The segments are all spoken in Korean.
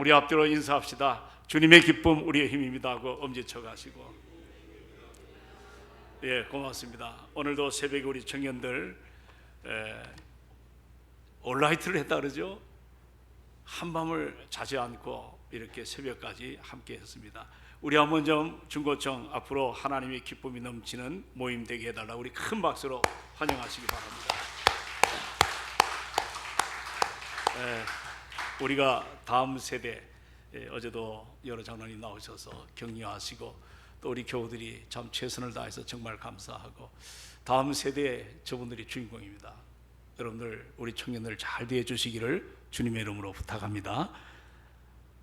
우리 앞뒤로 인사합시다. 주님의 기쁨 우리의 힘입니다 하고 엄지쳐 가시고. 예, 고맙습니다. 오늘도 새벽에 우리 청년들 올라이트를 했다 그러죠. 한밤을 자지 않고 이렇게 새벽까지 함께 했습니다. 우리 한번 좀 중고청 앞으로 하나님의 기쁨이 넘치는 모임 되게 해달라. 우리 큰 박수로 환영하시기 바랍니다. 우리가 다음 세대, 어제도 여러 장로님 나오셔서 격려하시고 또 우리 교우들이 참 최선을 다해서 정말 감사하고, 다음 세대의 저분들이 주인공입니다. 여러분들 우리 청년들 잘 대해 주시기를 주님의 이름으로 부탁합니다.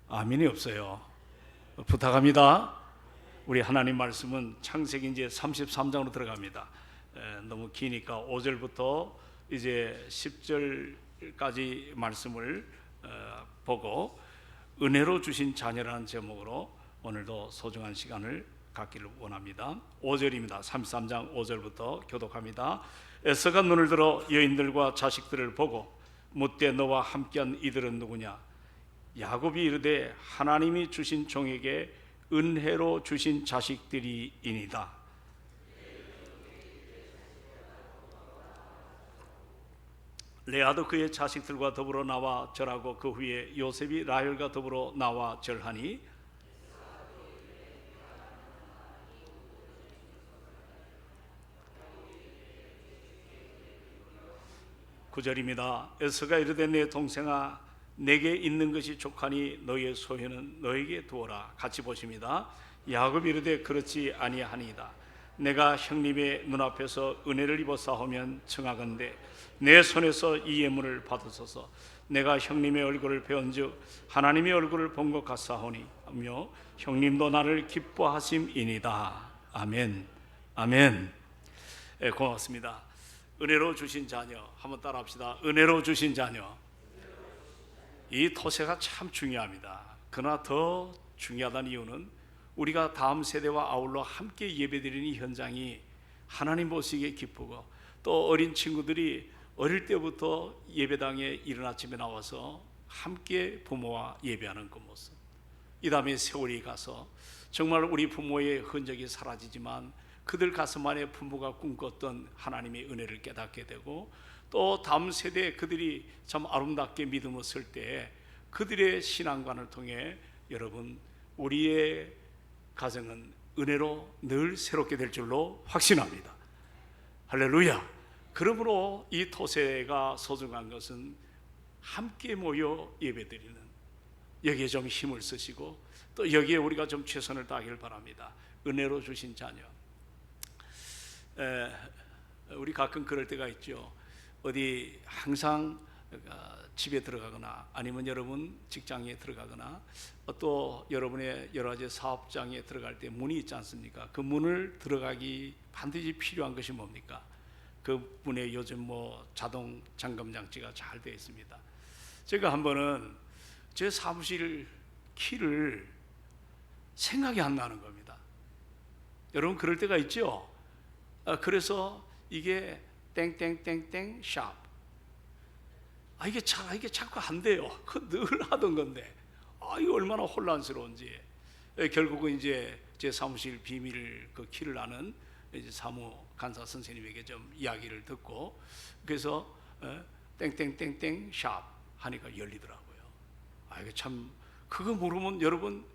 아멘이 없어요. 부탁합니다. 우리 하나님 말씀은 창세기 이제 33장으로 들어갑니다. 너무 기니까 5절부터 이제 10절까지 말씀을 보고 은혜로 주신 자녀라는 제목으로 오늘도 소중한 시간을 갖기를 원합니다. 5절입니다. 33장 5절부터 교독합니다. 에서가 눈을 들어 여인들과 자식들을 보고 묻되 너와 함께한 이들은 누구냐? 야곱이 이르되 하나님이 주신 종에게 은혜로 주신 자식들이이니이다. 레아도 그의 자식들과 더불어 나와 절하고 그 후에 요셉이 라헬과 더불어 나와 절하니 구절입니다. 에서가 이르되 내 동생아 내게 있는 것이 족하니 너의 소유는 너에게 두어라. 같이 보십니다. 야곱이 이르되 그렇지 아니하니이다. 내가 형님의 눈앞에서 은혜를 입어 싸우면 청하건대 내 손에서 이 예물을 받으소서. 내가 형님의 얼굴을 배운즉 하나님의 얼굴을 본 것 같사오니 하며 형님도 나를 기뻐하심이니이다. 아멘. 아멘. 고맙습니다. 은혜로 주신 자녀, 한번 따라합시다. 은혜로 주신 자녀. 이 토세가 참 중요합니다. 그러나 더 중요하다는 이유는 우리가 다음 세대와 아울러 함께 예배드리는 이 현장이 하나님 보시기에 기쁘고, 또 어린 친구들이 어릴 때부터 예배당에 이른 아침에 나와서 함께 부모와 예배하는 그 모습, 이 다음에 세월이 가서 정말 우리 부모의 흔적이 사라지지만 그들 가슴 안에 부모가 꿈꿨던 하나님의 은혜를 깨닫게 되고, 또 다음 세대에 그들이 참 아름답게 믿음을 쓸 때 그들의 신앙관을 통해 여러분 우리의 가정은 은혜로 늘 새롭게 될 줄로 확신합니다. 할렐루야. 그러므로 이 토세가 소중한 것은 함께 모여 예배드리는, 여기에 좀 힘을 쓰시고 또 여기에 우리가 좀 최선을 다하길 바랍니다. 은혜로 주신 자녀. 우리 가끔 그럴 때가 있죠. 어디 항상 집에 들어가거나 아니면 여러분 직장에 들어가거나 또 여러분의 여러 가지 사업장에 들어갈 때 문이 있지 않습니까? 그 문을 들어가기 반드시 필요한 것이 뭡니까? 그 문에 요즘 뭐 자동 잠금 장치가 잘 되어 있습니다. 제가 한 번은 제 사무실 키를 생각이 안 나는 겁니다. 여러분 그럴 때가 있죠. 그래서 이게 땡땡땡땡 샵. 이게 자꾸 안 돼요. 그 늘 하던 건데, 이거 얼마나 혼란스러운지. 결국은 이제 제 사무실 비밀 그 키를 아는 이제 사무 간사 선생님에게 좀 이야기를 듣고, 그래서 땡땡땡땡 샵 하니까 열리더라고요. 이게 참 그거 모르면 여러분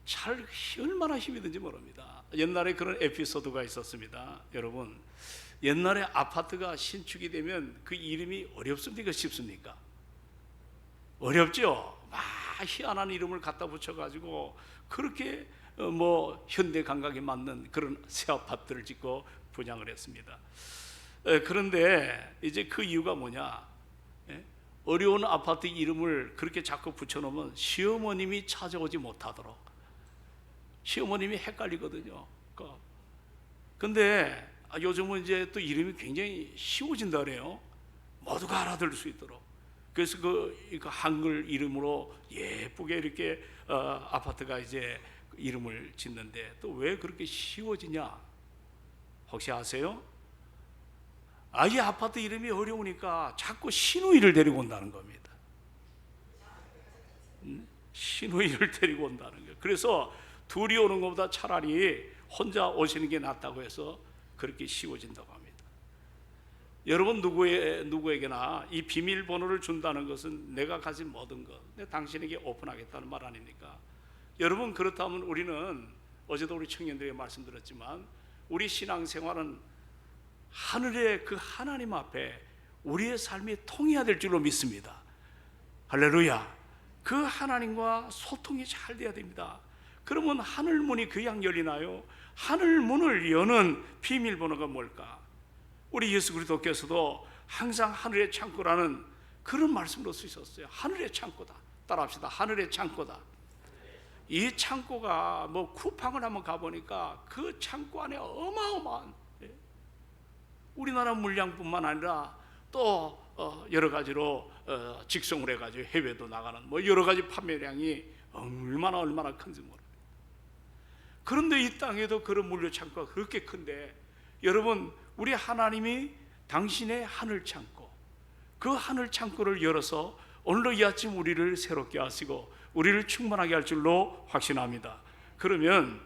잘 얼마나 힘이 든지 모릅니다. 옛날에 그런 에피소드가 있었습니다. 여러분, 옛날에 아파트가 신축이 되면 그 이름이 어렵습니까? 쉽습니까? 어렵죠? 막 희한한 이름을 갖다 붙여가지고 그렇게 뭐 현대 감각에 맞는 그런 새 아파트를 짓고 분양을 했습니다. 그런데 이제 그 이유가 뭐냐? 어려운 아파트 이름을 그렇게 자꾸 붙여놓으면 시어머님이 찾아오지 못하도록. 시어머님이 헷갈리거든요. 근데 요즘은 이제 또 이름이 굉장히 쉬워진다 그래요. 모두가 알아들을 수 있도록. 그래서 그 한글 이름으로 예쁘게 이렇게 아파트가 이제 이름을 짓는데, 또 왜 그렇게 쉬워지냐? 혹시 아세요? 이 아파트 이름이 어려우니까 자꾸 시누이를 데리고 온다는 겁니다. 시누이를 데리고 온다는 거예요. 그래서 둘이 오는 것보다 차라리 혼자 오시는 게 낫다고 해서 그렇게 쉬워진다고 합니다. 여러분 누구에게나 이 비밀번호를 준다는 것은 내가 가진 모든 것, 당신에게 오픈하겠다는 말 아닙니까? 여러분, 그렇다면 우리는 어제도 우리 청년들에게 말씀드렸지만 우리 신앙생활은 하늘의 그 하나님 앞에 우리의 삶이 통해야 될 줄로 믿습니다. 할렐루야. 그 하나님과 소통이 잘 돼야 됩니다. 그러면 하늘문이 그냥 열리나요? 하늘문을 여는 비밀번호가 뭘까? 우리 예수 그리스도께서도 항상 하늘의 창고라는 그런 말씀으로 쓰셨어요. 하늘의 창고다. 따라합시다. 하늘의 창고다. 이 창고가 뭐 쿠팡을 한번 가보니까 그 창고 안에 어마어마한, 우리나라 물량뿐만 아니라 또 여러 가지로 직송을 해가지고 해외도 나가는 뭐 여러 가지 판매량이 얼마나 큰지 모릅니다. 그런데 이 땅에도 그런 물류 창고가 그렇게 큰데, 여러분, 우리 하나님이 당신의 하늘 창고, 그 하늘 창고를 열어서 오늘도 이 아침 우리를 새롭게 하시고 우리를 충만하게 할 줄로 확신합니다. 그러면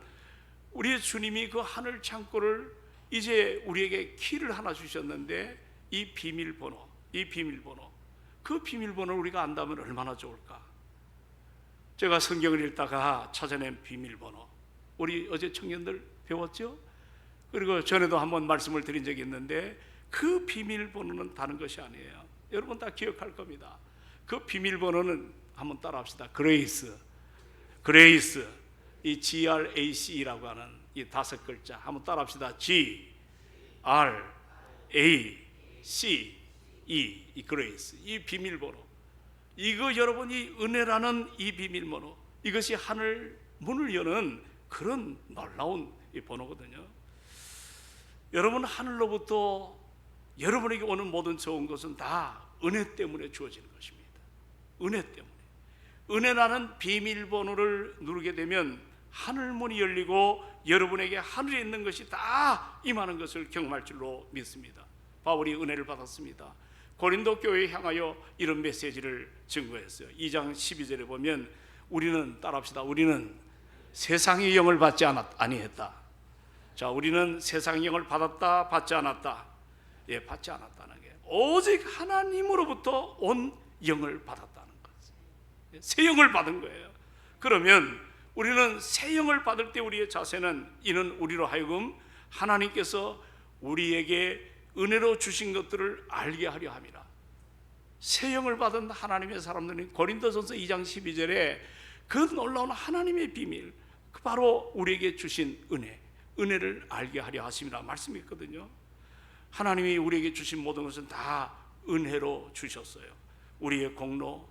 우리 주님이 그 하늘 창고를 이제 우리에게 키를 하나 주셨는데, 이 비밀번호, 그 비밀번호를 우리가 안다면 얼마나 좋을까? 제가 성경을 읽다가 찾아낸 비밀번호, 우리 어제 청년들 배웠죠? 그리고 전에도 한번 말씀을 드린 적이 있는데, 그 비밀번호는 다른 것이 아니에요. 여러분 다 기억할 겁니다. 그 비밀번호는 한번 따라합시다. 그레이스, 이 GRAC라고 하는 이 5글자 한번 따라합시다. GRACE, 이 그레이스, 이 비밀번호, 이거 여러분, 이 은혜라는 이 비밀번호, 이것이 하늘 문을 여는 그런 놀라운 이 번호거든요. 여러분, 하늘로부터 여러분에게 오는 모든 좋은 것은 다 은혜 때문에 주어지는 것입니다. 은혜 때문에. 은혜라는 비밀번호를 누르게 되면 하늘문이 열리고 여러분에게 하늘에 있는 것이 다 임하는 것을 경험할 줄로 믿습니다. 바울이 은혜를 받았습니다. 고린도 교회에 향하여 이런 메시지를 증거했어요. 2장 12절에 보면 우리는, 따라합시다, 우리는 세상의 영을 받지 아니했다. 자, 우리는 세상의 영을 받았다, 받지 않았다? 예, 받지 않았다는 게 오직 하나님으로부터 온 영을 받았다는 거죠. 새 영을 받은 거예요. 그러면 우리는 새 영을 받을 때 우리의 자세는, 이는 우리로 하여금 하나님께서 우리에게 은혜로 주신 것들을 알게 하려 함이라. 새 영을 받은 하나님의 사람들은 고린도전서 2장 12절에 그 놀라운 하나님의 비밀, 그 바로 우리에게 주신 은혜를 알게 하려 하심이라 말씀했거든요. 하나님이 우리에게 주신 모든 것은 다 은혜로 주셨어요. 우리의 공로,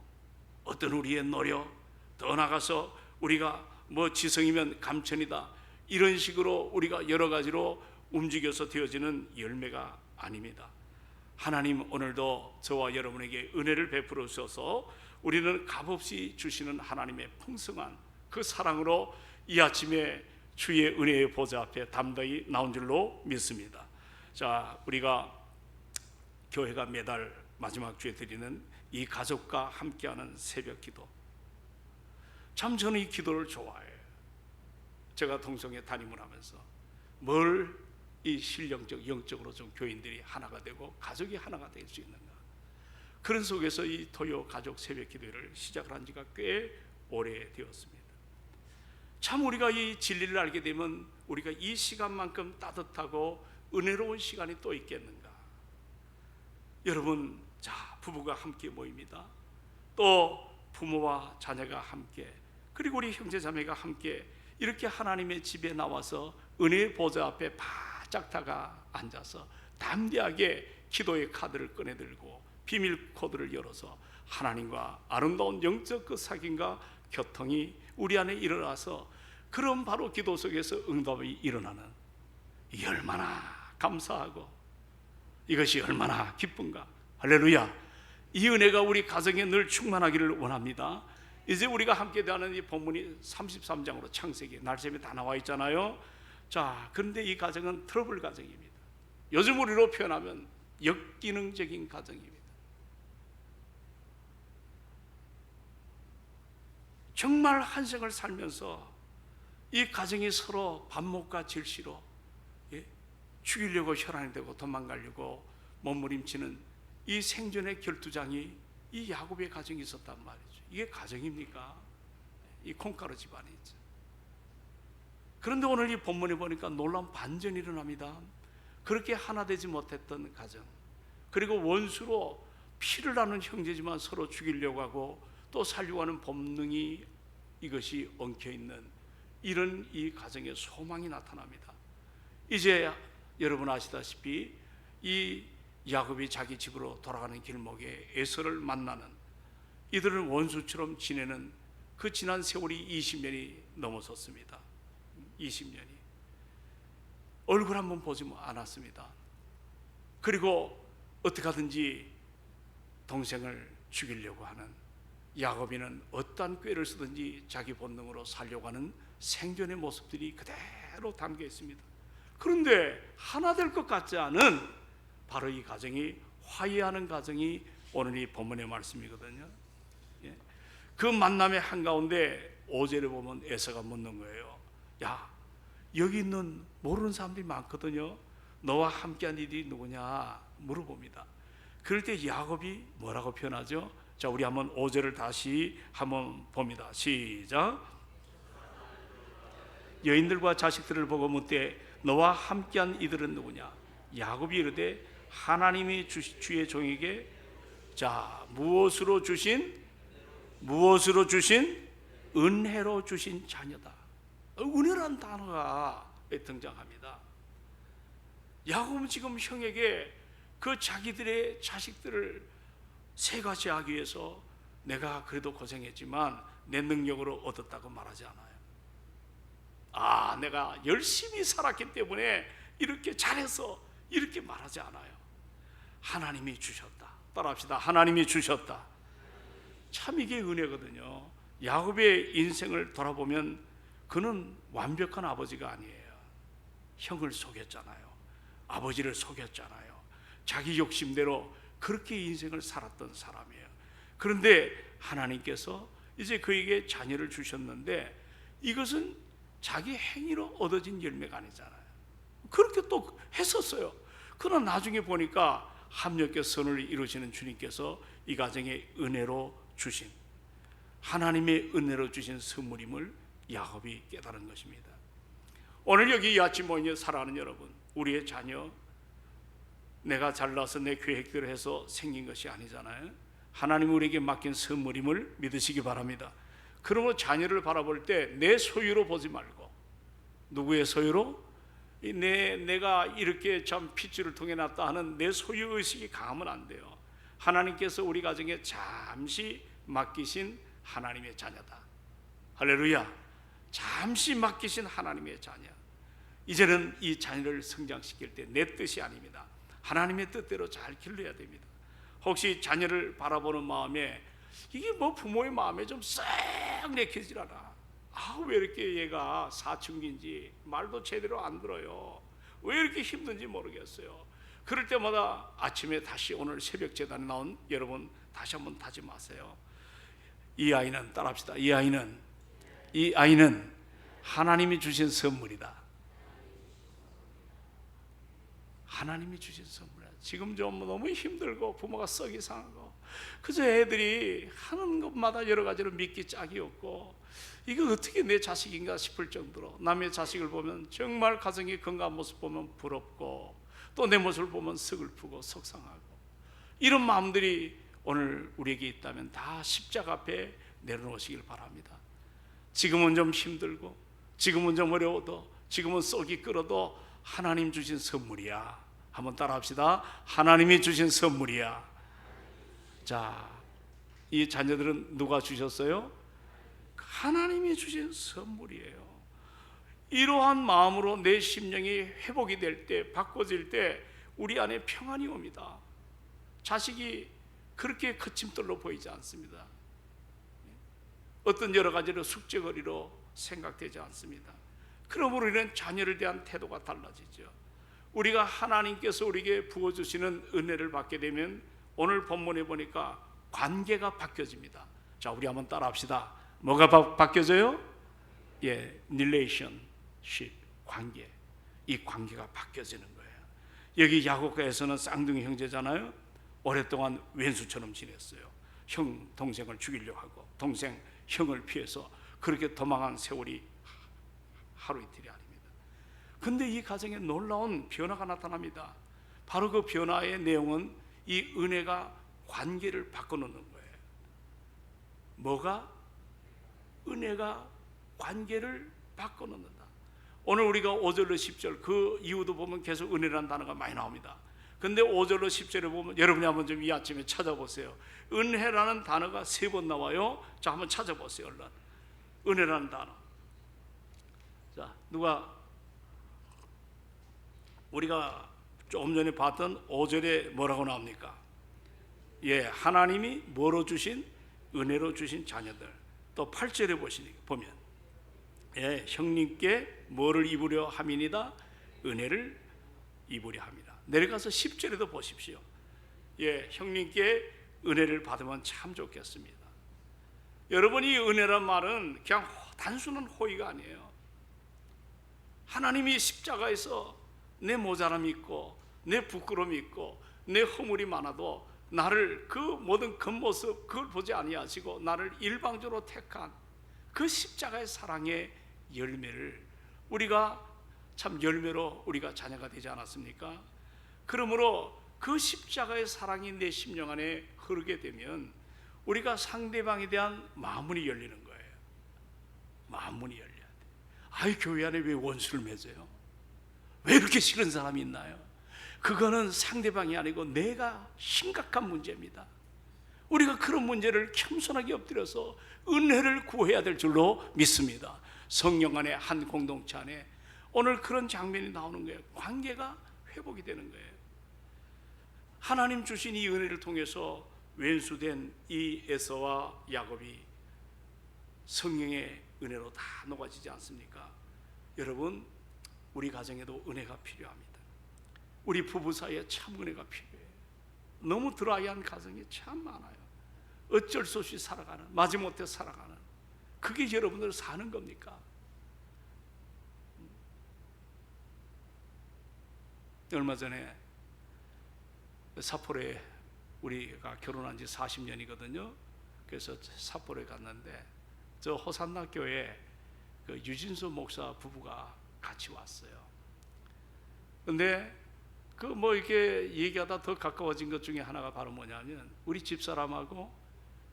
어떤 우리의 노력, 더 나아가서 우리가 뭐 지성이면 감천이다, 이런 식으로 우리가 여러 가지로 움직여서 되어지는 열매가 아닙니다. 하나님 오늘도 저와 여러분에게 은혜를 베풀어 주셔서 우리는 값없이 주시는 하나님의 풍성한 그 사랑으로 이 아침에 주의 은혜의 보좌 앞에 담대히 나온 줄로 믿습니다. 자, 우리가 교회가 매달 마지막 주에 드리는 이 가족과 함께하는 새벽 기도, 참 저는 이 기도를 좋아해요. 제가 동성애 담임을 하면서 뭘 이 신령적, 영적으로 좀 교인들이 하나가 되고 가족이 하나가 될 수 있는가, 그런 속에서 이 토요 가족 새벽 기도를 시작을 한 지가 꽤 오래되었습니다. 참 우리가 이 진리를 알게 되면 우리가 이 시간만큼 따뜻하고 은혜로운 시간이 또 있겠는가. 여러분, 자, 부부가 함께 모입니다. 또 부모와 자녀가 함께, 그리고 우리 형제자매가 함께 이렇게 하나님의 집에 나와서 은혜의 보좌 앞에 바짝 다가 앉아서 담대하게 기도의 카드를 꺼내들고 비밀 코드를 열어서 하나님과 아름다운 영적 그 사귐과 교통이 우리 안에 일어나서, 그런 바로 기도 속에서 응답이 일어나는, 이게 얼마나 감사하고 이것이 얼마나 기쁜가. 할렐루야. 이 은혜가 우리 가정에 늘 충만하기를 원합니다. 이제 우리가 함께 대하는 이 본문이 33장으로 창세기 날짜에 다 나와 있잖아요. 자, 그런데 이 가정은 트러블 가정입니다. 요즘 우리로 표현하면 역기능적인 가정입니다. 정말 한 생을 살면서 이 가정이 서로 반목과 질시로 죽이려고 혈안이 되고 도망가려고 몸부림치는 이 생존의 결투장이 이 야곱의 가정이 있었단 말이죠. 이게 가정입니까? 이 콩가루 집안이죠. 그런데 오늘 이 본문에 보니까 놀라운 반전이 일어납니다. 그렇게 하나 되지 못했던 가정, 그리고 원수로 피를 나눈 형제지만 서로 죽이려고 하고 또 살려고 하는 본능이 이것이 엉켜있는 이런 이 가정의 소망이 나타납니다. 이제 여러분 아시다시피 이 야곱이 자기 집으로 돌아가는 길목에 에서를 만나는, 이들은 원수처럼 지내는 그 지난 세월이 20년이 넘어섰습니다. 20년이 얼굴 한번 보지 않았습니다. 그리고 어떻게 하든지 동생을 죽이려고 하는 야곱이는 어떠한 꾀를 쓰든지 자기 본능으로 살려고 하는 생존의 모습들이 그대로 담겨 있습니다. 그런데 하나 될 것 같지 않은 바로 이 가정이, 화해하는 가정이 오늘 이 본문의 말씀이거든요. 그 만남의 한가운데 5절에 보면 에서가 묻는 거예요. 야, 여기 있는 모르는 사람들이 많거든요. 너와 함께한 이들이 누구냐 물어봅니다. 그럴 때 야곱이 뭐라고 표현하죠? 자, 우리 한번 5절을 다시 한번 봅니다. 시작. 여인들과 자식들을 보고 묻되 너와 함께한 이들은 누구냐? 야곱이 이르되 하나님이 주의 종에게 자 무엇으로 주신 은혜로 주신 자녀다. 은혜라는 단어가 등장합니다. 야곱은 지금 형에게 그 자기들의 자식들을 세가지 하기 위해서 내가 그래도 고생했지만 내 능력으로 얻었다고 말하지 않아요. 아, 내가 열심히 살았기 때문에 이렇게 잘해서 이렇게 말하지 않아요. 하나님이 주셨다. 따라합시다. 하나님이 주셨다. 참 이게 은혜거든요. 야곱의 인생을 돌아보면 그는 완벽한 아버지가 아니에요. 형을 속였잖아요. 아버지를 속였잖아요. 자기 욕심대로 그렇게 인생을 살았던 사람이에요. 그런데 하나님께서 이제 그에게 자녀를 주셨는데 이것은 자기 행위로 얻어진 열매가 아니잖아요. 그렇게 또 했었어요. 그러나 나중에 보니까 합력의 선을 이루시는 주님께서 이 가정에 은혜로 주신, 하나님의 은혜로 주신 선물임을 야곱이 깨달은 것입니다. 오늘 여기 이 아침 모임에 살아가는 여러분, 우리의 자녀, 내가 잘나서 내 계획대로 해서 생긴 것이 아니잖아요. 하나님 우리에게 맡긴 선물임을 믿으시기 바랍니다. 그러므로 자녀를 바라볼 때 내 소유로 보지 말고, 누구의 소유로? 내가 이렇게 참 핏줄을 통해 났다 하는 내 소유의식이 강하면 안 돼요. 하나님께서 우리 가정에 잠시 맡기신 하나님의 자녀다. 할렐루야. 잠시 맡기신 하나님의 자녀. 이제는 이 자녀를 성장시킬 때 내 뜻이 아닙니다. 하나님의 뜻대로 잘 길러야 됩니다. 혹시 자녀를 바라보는 마음에 이게 뭐 부모의 마음에 좀 썩 내키질 않아. 왜 이렇게 얘가 사춘기인지 말도 제대로 안 들어요. 왜 이렇게 힘든지 모르겠어요. 그럴 때마다 아침에 다시 오늘 새벽 제단에 나온 여러분 다시 한번 다짐하세요. 이 아이는, 따라합시다. 이 아이는 하나님이 주신 선물이다. 하나님이 주신 선물이야. 지금 좀 너무 힘들고 부모가 썩이 상하고 그저 애들이 하는 것마다 여러 가지로 믿기 짝이 없고 이거 어떻게 내 자식인가 싶을 정도로 남의 자식을 보면 정말 가정이 건강한 모습 보면 부럽고 또 내 모습을 보면 서글프고 속상하고 이런 마음들이 오늘 우리에게 있다면 다 십자가 앞에 내려놓으시길 바랍니다. 지금은 좀 힘들고 지금은 좀 어려워도 지금은 썩이 끓어도 하나님 주신 선물이야. 한번 따라합시다. 하나님이 주신 선물이야. 자, 이 자녀들은 누가 주셨어요? 하나님이 주신 선물이에요. 이러한 마음으로 내 심령이 회복이 될 때, 바꿔질 때 우리 안에 평안이 옵니다. 자식이 그렇게 거침돌로 보이지 않습니다. 어떤 여러 가지로 숙제거리로 생각되지 않습니다. 그러므로 우리는 자녀를 대한 태도가 달라지죠. 우리가 하나님께서 우리에게 부어주시는 은혜를 받게 되면 오늘 본문에 보니까 관계가 바뀌어집니다. 자, 우리 한번 따라합시다. 뭐가 바뀌어져요? 예, relationship, 관계. 이 관계가 바뀌어지는 거예요. 여기 야곱과 에서는 쌍둥이 형제잖아요. 오랫동안 왼수처럼 지냈어요. 형 동생을 죽이려고 하고 동생 형을 피해서 그렇게 도망한 세월이 하루 이틀이 아닙니다. 근데 이 가정에 놀라운 변화가 나타납니다. 바로 그 변화의 내용은 이 은혜가 관계를 바꿔놓는 거예요. 뭐가? 은혜가 관계를 바꿔놓는다. 오늘 우리가 5절로 10절 그 이유도 보면 계속 은혜라는 단어가 많이 나옵니다. 근데 5절로 10절에 보면 여러분이 한번 좀 이 아침에 찾아보세요. 은혜라는 단어가 3번 나와요. 자, 한번 찾아보세요. 얼른. 은혜라는 단어. 자, 누가 우리가 조금 전에 봤던 5절에 뭐라고 나옵니까? 예, 하나님이 뭐로 주신? 은혜로 주신 자녀들. 또 8절에 보면 예, 형님께 뭐를 입으려 함이니다? 은혜를 입으려 합니다. 내려가서 10절에도 보십시오. 예, 형님께 은혜를 받으면 참 좋겠습니다. 여러분이 은혜란 말은 그냥 단순한 호의가 아니에요. 하나님이 십자가에서 내 모자람이 있고 내 부끄러움이 있고 내 허물이 많아도 나를 그 모든 겉모습 그걸 보지 아니하시고 나를 일방적으로 택한 그 십자가의 사랑의 열매를 우리가 참 열매로 우리가 자녀가 되지 않았습니까? 그러므로 그 십자가의 사랑이 내 심령 안에 흐르게 되면 우리가 상대방에 대한 마음문이 열리는 거예요. 마음문이 열려야 돼. 아이, 교회 안에 왜 원수를 맺어요? 왜 이렇게 싫은 사람이 있나요? 그거는 상대방이 아니고 내가 심각한 문제입니다. 우리가 그런 문제를 겸손하게 엎드려서 은혜를 구해야 될 줄로 믿습니다. 성령 안에 한 공동체 안에 오늘 그런 장면이 나오는 거예요. 관계가 회복이 되는 거예요. 하나님 주신 이 은혜를 통해서 왼수된 이 에서와 야곱이 성령의 은혜로 다 녹아지지 않습니까? 여러분, 우리 가정에도 은혜가 필요합니다. 우리 부부 사이에 참 은혜가 필요해요. 너무 드라이한 가정이 참 많아요. 어쩔 수 없이 살아가는, 마지못해 살아가는, 그게 여러분들 사는 겁니까? 얼마 전에 삿포로에 우리가 결혼한 지 40년이거든요. 그래서 삿포로에 갔는데 저 호산나 교회 그 유진수 목사 부부가 같이 왔어요. 근데 그 뭐 이렇게 얘기하다 더 가까워진 것 중에 하나가 바로 뭐냐면 우리 집사람하고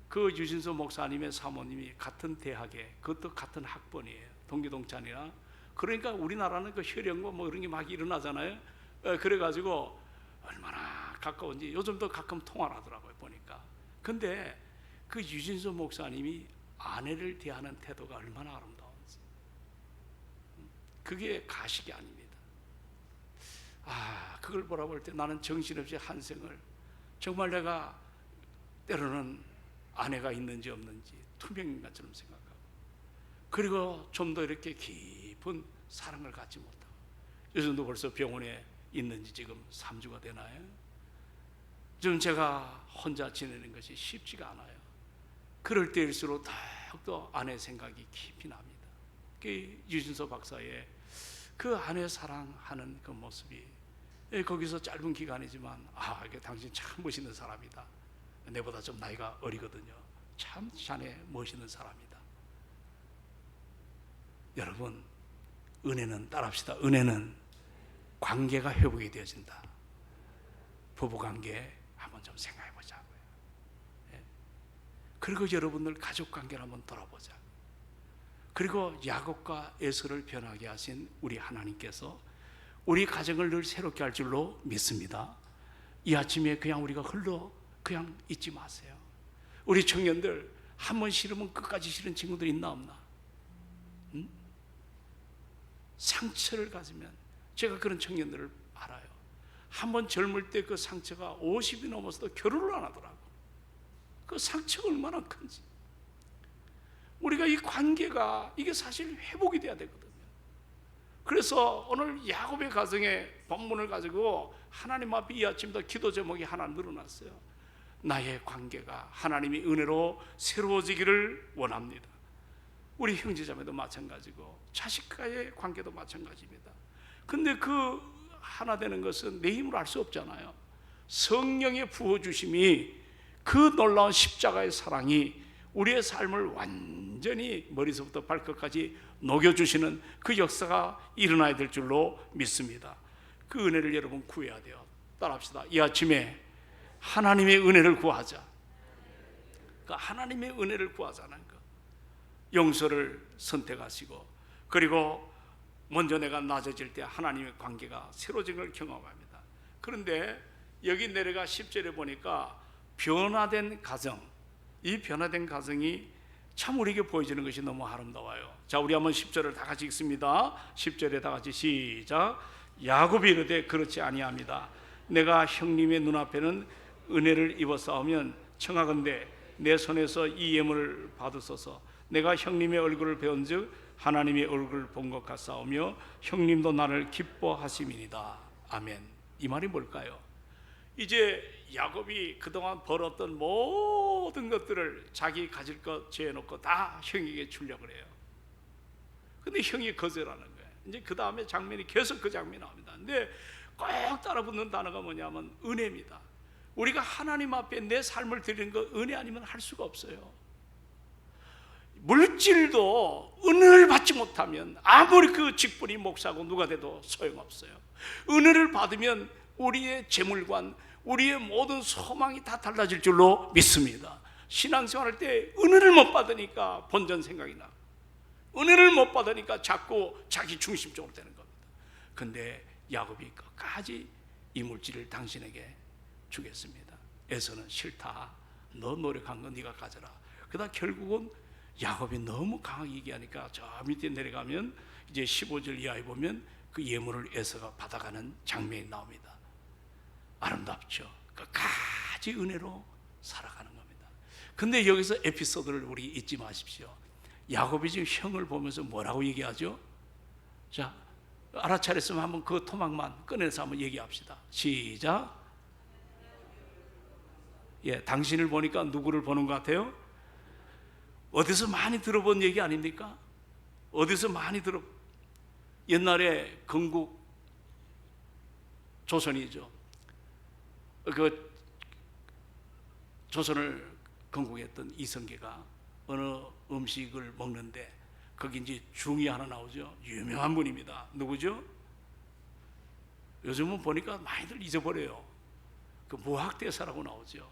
그 유진수 목사님의 사모님이 같은 대학에, 그것도 같은 학번이에요. 동기동창이라. 그러니까 우리나라는 그 혈연고 뭐 이런 게 막 일어나잖아요. 그래가지고 얼마나 가까운지 요즘도 가끔 통화를 하더라고요, 보니까. 근데 그 유진수 목사님이 아내를 대하는 태도가 얼마나 아름다운지. 그게 가식이 아닙니다. 그걸 보라볼 때 나는 정신없이 한 생을 정말 내가 때로는 아내가 있는지 없는지 투명인간처럼 생각하고, 그리고 좀 더 이렇게 깊은 사랑을 갖지 못하고, 요즘도 벌써 병원에 있는지 지금 3주가 되나요? 좀 제가 혼자 지내는 것이 쉽지가 않아요. 그럴 때일수록 더욱더 아내 생각이 깊이 납니다. 그 유진서 박사의 그 아내 사랑하는 그 모습이, 거기서 짧은 기간이지만 이게 당신 참 멋있는 사람이다. 내보다 좀 나이가 어리거든요. 참 자네 멋있는 사람이다. 여러분, 은혜는 따라합시다. 은혜는 관계가 회복이 되어진다. 부부관계 한번 좀 생각해 보자고요. 그리고 여러분들 가족관계를 한번 돌아보자. 그리고 야곱과 에서를 변하게 하신 우리 하나님께서 우리 가정을 늘 새롭게 할 줄로 믿습니다. 이 아침에 그냥 우리가 그냥 잊지 마세요. 우리 청년들 한 번 싫으면 끝까지 싫은 친구들 있나 없나? 상처를 가지면, 제가 그런 청년들을 알아요. 한 번 젊을 때 그 상처가 50이 넘어서도 결혼을 안 하더라고. 그 상처가 얼마나 큰지. 우리가 이 관계가 이게 사실 회복이 돼야 되거든요. 그래서 오늘 야곱의 가정의 본문을 가지고 하나님 앞에 이 아침부터 기도 제목이 하나 늘어났어요. 나의 관계가 하나님의 은혜로 새로워지기를 원합니다. 우리 형제자매도 마찬가지고 자식과의 관계도 마찬가지입니다. 근데 그 하나 되는 것은 내 힘으로 할 수 없잖아요. 성령의 부어주심이, 그 놀라운 십자가의 사랑이 우리의 삶을 완전히 머리서부터 발끝까지 녹여주시는 그 역사가 일어나야 될 줄로 믿습니다. 그 은혜를 여러분 구해야 돼요. 따라합시다. 이 아침에 하나님의 은혜를 구하자. 그 하나님의 은혜를 구하자는 거. 용서를 선택하시고, 그리고 먼저 내가 낮아질 때 하나님의 관계가 새로진 걸 경험합니다. 그런데 여기 내려가 10절에 보니까 변화된 가정, 이 변화된 가정이 참 우리에게 보여지는 것이 너무 아름다워요. 자, 우리 한번 10절을 다 같이 읽습니다. 10절에 다 같이 시작. 야곱이 이르되 그렇지 아니합니다. 내가 형님의 눈앞에는 은혜를 입었사오면 청하건대 내 손에서 이 예물을 받으소서. 내가 형님의 얼굴을 배운즉 하나님의 얼굴을 본 것 같사오며 형님도 나를 기뻐하심이니이다. 아멘. 이 말이 뭘까요? 이제 야곱이 그동안 벌었던 모든 것들을 자기 가질 것 제해놓고 다 형에게 주려고 해요. 근데 형이 거절하는 거예요. 이제 그 다음에 장면이 계속 그 장면이 나옵니다. 근데 꼭 따라붙는 단어가 뭐냐면 은혜입니다. 우리가 하나님 앞에 내 삶을 드리는 거 은혜 아니면 할 수가 없어요. 물질도 은혜를 받지 못하면 아무리 그 직분이 목사고 누가 돼도 소용없어요. 은혜를 받으면 우리의 재물관, 우리의 모든 소망이 다 달라질 줄로 믿습니다. 신앙생활할 때 은혜를 못 받으니까 본전 생각이 나, 은혜를 못 받으니까 자꾸 자기 중심적으로 되는 겁니다. 근데 야곱이 끝까지 이 물질을 당신에게 주겠습니다. 에서는 싫다, 너 노력한 거 네가 가져라. 그러다 결국은 야곱이 너무 강하게 얘기하니까 저 밑에 내려가면 이제 15절 이하에 보면 그 예물을 에서가 받아가는 장면이 나옵니다. 아름답죠. 끝까지 은혜로 살아가는 겁니다. 근데 여기서 에피소드를 우리 잊지 마십시오. 야곱이 지금 형을 보면서 뭐라고 얘기하죠? 자, 알아차렸으면 한번 그 토막만 꺼내서 한번 얘기합시다. 시작. 예, 당신을 보니까 누구를 보는 것 같아요? 어디서 많이 들어본 얘기 아닙니까? 어디서 많이 옛날에 건국 조선이죠. 그 조선을 건국했던 이성계가 어느 음식을 먹는데 거기 이제 중이 하나 나오죠. 유명한 분입니다. 누구죠? 요즘은 보니까 많이들 잊어버려요. 그 무학대사라고 나오죠.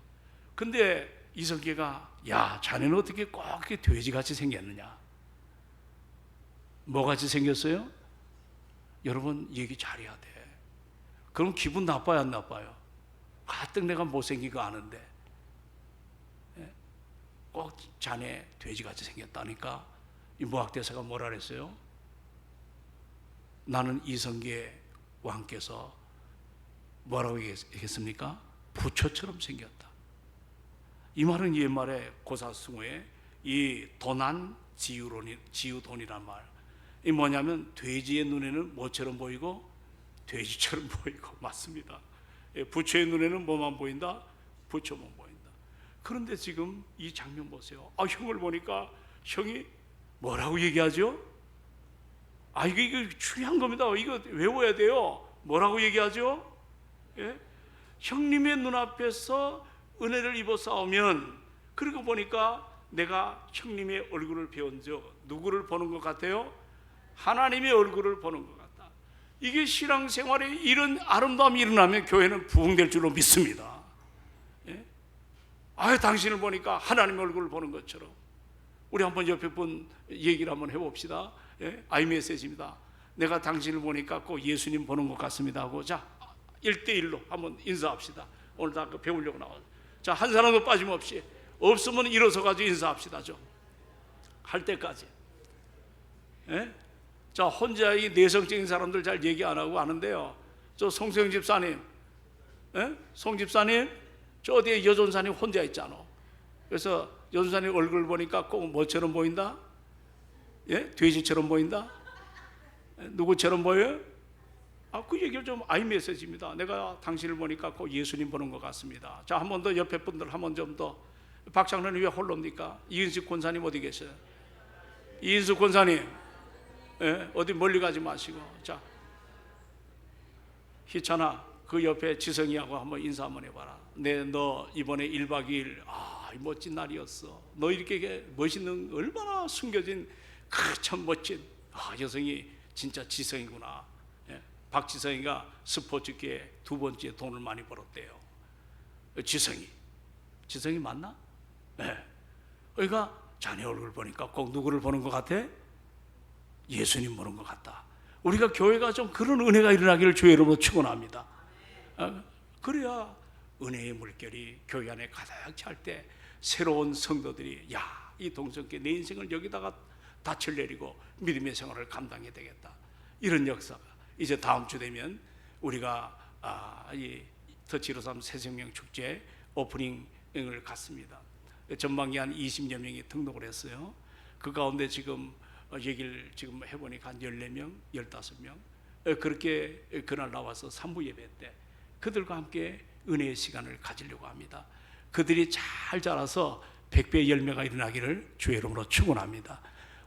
근데 이성계가 야, 자네는 어떻게 꼭 이렇게 돼지같이 생겼느냐? 뭐같이 생겼어요? 여러분 얘기 잘해야 돼. 그럼 기분 나빠요, 안 나빠요? 가뜩 내가 못생긴 거 아는데 꼭 자네 돼지같이 생겼다니까. 이 무학대사가 뭐라 그랬어요? 나는 이성계 왕께서 뭐라고 얘기했습니까? 부처처럼 생겼다. 이 말은 옛말에 고사승후에 이 도난 지우돈이란 말, 이 뭐냐면 돼지의 눈에는 뭐처럼 보이고 돼지처럼 보이고, 맞습니다. 부처의 눈에는 뭐만 보인다? 부처만 보인다. 그런데 지금 이 장면 보세요. 형을 보니까 형이 뭐라고 얘기하죠? 이거 중요한 겁니다. 이거 외워야 돼요. 뭐라고 얘기하죠? 예? 형님의 눈앞에서 은혜를 입어 싸우면, 그리고 보니까 내가 형님의 얼굴을 배운즉 누구를 보는 것 같아요? 하나님의 얼굴을 보는 것 같다. 이게 신앙생활에 이런 아름다움이 일어나면 교회는 부흥될 줄로 믿습니다. 예? 당신을 보니까 하나님의 얼굴을 보는 것처럼. 우리 한번 옆에 분 얘기를 한번 해봅시다. 예? 아이메시지입니다. 내가 당신을 보니까 꼭 예수님 보는 것 같습니다 하고, 자 1대1로 한번 인사합시다. 오늘 다 배우려고 나와요. 자, 한 사람도 빠짐없이, 없으면 일어서 가지고 인사합시다. 좀 할 때까지. 예? 자, 혼자 이 내성적인 사람들 잘 얘기 안 하고 하는데요. 저 송세영 집사님, 예? 송 집사님, 저 어디에 여전사님 혼자 있잖아. 그래서 여전사님 얼굴 보니까 꼭 뭐처럼 보인다? 예? 돼지처럼 보인다? 누구처럼 보여요? 그 얘기를 좀 아이메시지입니다. 내가 당신을 보니까 꼭 예수님 보는 것 같습니다. 자, 한 번 더 옆에 분들 한 번 좀 더. 박장로는 왜 홀로입니까? 이은식 권사님 어디 계세요? 이인숙 권사님, 예? 어디 멀리 가지 마시고, 자, 희찬아, 그 옆에 지성이하고 한번 인사 한번 해봐라. 너 이번에 1박 2일, 멋진 날이었어. 너 이렇게 멋있는, 얼마나 숨겨진 그 참 멋진 여성이 진짜 지성이구나. 예? 박지성이가 스포츠계에 2번째 돈을 많이 벌었대요. 지성이 맞나? 네. 그러니까 자네 얼굴 보니까 꼭 누구를 보는 것 같아? 예수님 보는 것 같다. 우리가 교회가 좀 그런 은혜가 일어나기를 주의 이름으로 축원합니다. 그래야 은혜의 물결이 교회 안에 가득 찰 때 새로운 성도들이 이 동성께 내 인생을 여기다가 닻을 내리고 믿음의 생활을 감당해야 되겠다. 이런 역사가 이제 다음 주 되면 우리가 이 터치로삼 새생명 축제 오프닝을 갔습니다. 전반기 한 20여 명이 등록을 했어요. 그 가운데 지금 얘기를 지금 해보니까 한 14명, 15명 그렇게 그날 나와서 3부 예배 때 그들과 함께 은혜의 시간을 가지려고 합니다. 그들이 잘 자라서 100배의 열매가 일어나기를 주의 이름으로 축원합니다.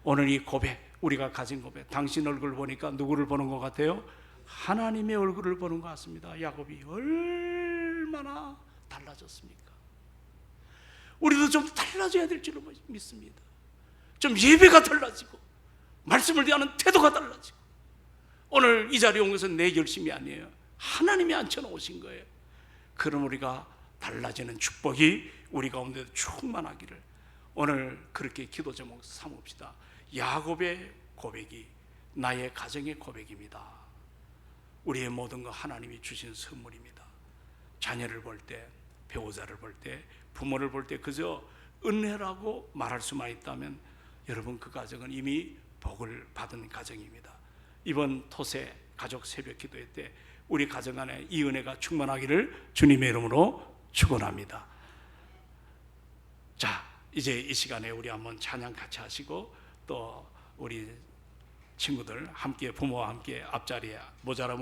오늘 이 고백, 우리가 가진 고백, 당신 얼굴 보니까 누구를 보는 것 같아요? 하나님의 얼굴을 보는 것 같습니다. 야곱이 얼마나 달라졌습니까? 우리도 좀 달라져야 될 줄로 믿습니다. 좀 예배가 달라지고 말씀을 대하는 태도가 달라지고, 오늘 이 자리에 온 것은 내 열심이 아니에요. 하나님이 앉혀놓으신 거예요. 그럼 우리가 달라지는 축복이 우리 가운데 충만하기를 오늘 그렇게 기도 제목 삼읍시다. 야곱의 고백이 나의 가정의 고백입니다. 우리의 모든 것 하나님이 주신 선물입니다. 자녀를 볼 때, 배우자를 볼 때, 부모를 볼 때 그저 은혜라고 말할 수만 있다면 여러분 그 가정은 이미 복을 받은 가정입니다. 이번 토세 가족 새벽 기도회 때 우리 가정 안에 이 은혜가 충만하기를 주님의 이름으로 축원합니다. 자, 이제 이 시간에 우리 한번 찬양 같이 하시고 또 우리 친구들 함께 부모와 함께 앞자리에 모자라면